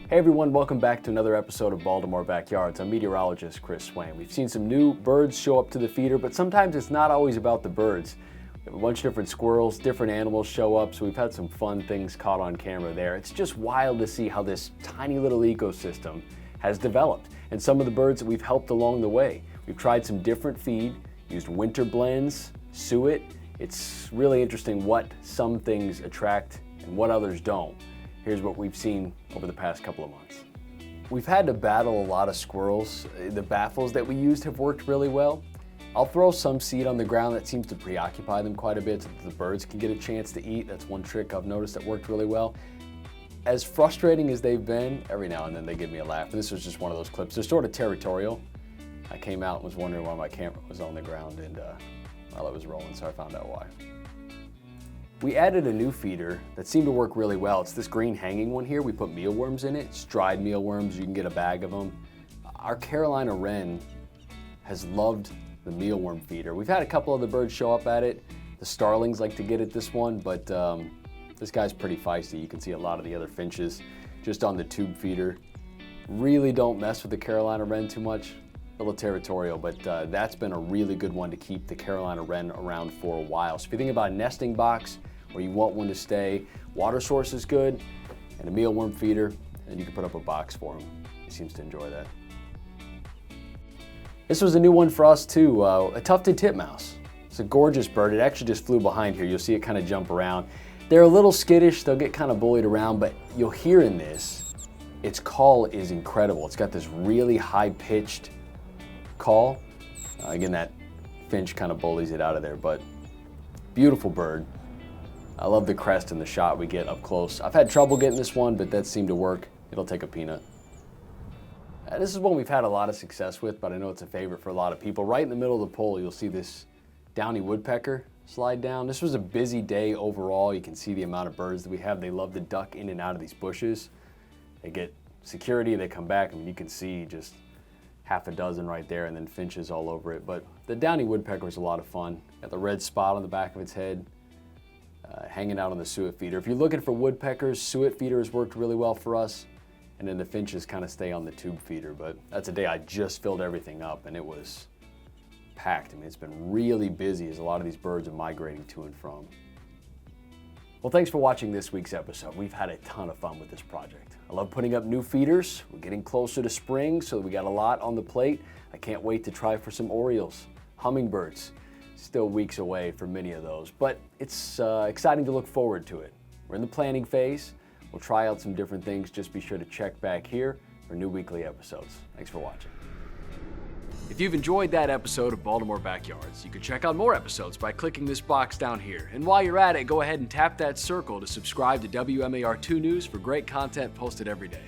Hey everyone, welcome back to another episode of Baltimore Backyards. I'm meteorologist Chris Swain. We've seen some new birds show up to the feeder, but sometimes it's not always about the birds. We have a bunch of different squirrels, different animals show up, so we've had some fun things caught on camera there. It's just wild to see how this tiny little ecosystem has developed, and some of the birds that we've helped along the way. We've tried some different feed, used winter blends, suet. It's really interesting what some things attract and what others don't. Here's what we've seen over the past couple of months. We've had to battle a lot of squirrels. The baffles that we used have worked really well. I'll throw some seed on the ground that seems to preoccupy them quite a bit so that the birds can get a chance to eat. That's one trick I've noticed that worked really well. As frustrating as they've been, every now and then they give me a laugh. And this was just one of those clips. They're sort of territorial. I came out and was wondering why my camera was on the ground and while it was rolling, so I found out why. We added a new feeder that seemed to work really well. It's this green hanging one here. We put mealworms in it. It's dried mealworms. You can get a bag of them. Our Carolina Wren has loved the mealworm feeder. We've had a couple of the birds show up at it. The starlings like to get at this one, but this guy's pretty feisty. You can see a lot of the other finches just on the tube feeder. Really don't mess with the Carolina Wren too much. A little territorial, but that's been a really good one to keep the Carolina Wren around for a while. So if you think about a nesting box where you want one to stay, water source is good, and a mealworm feeder, and you can put up a box for him. He seems to enjoy that. This was a new one for us too, a tufted titmouse. It's a gorgeous bird. It actually just flew behind here. You'll see it kind of jump around. They're a little skittish. They'll get kind of bullied around, but you'll hear in this, its call is incredible. It's got this really high-pitched call. Again, that finch kind of bullies it out of there, but beautiful bird. I love the crest and the shot we get up close. I've had trouble getting this one, but that seemed to work. It'll take a peanut. This is one we've had a lot of success with, but I know it's a favorite for a lot of people. Right in the middle of the pole, you'll see this downy woodpecker slide down. This was a busy day overall. You can see the amount of birds that we have. They love to duck in and out of these bushes. They get security, they come back. I mean, you can see just half a dozen right there and then finches all over it. But the downy woodpecker was a lot of fun. Got the red spot on the back of its head, hanging out on the suet feeder. If you're looking for woodpeckers, suet feeder has worked really well for us. And then the finches kind of stay on the tube feeder. But that's a day I just filled everything up and it was packed. I mean, it's been really busy as a lot of these birds are migrating to and from. Well, thanks for watching this week's episode. We've had a ton of fun with this project. I love putting up new feeders. We're getting closer to spring, so we got a lot on the plate. I can't wait to try for some orioles, hummingbirds. Still weeks away for many of those, but it's exciting to look forward to it. We're in the planning phase. We'll try out some different things. Just be sure to check back here for new weekly episodes. Thanks for watching. If you've enjoyed that episode of Baltimore Backyards, you can check out more episodes by clicking this box down here. And while you're at it, go ahead and tap that circle to subscribe to WMAR 2 News for great content posted every day.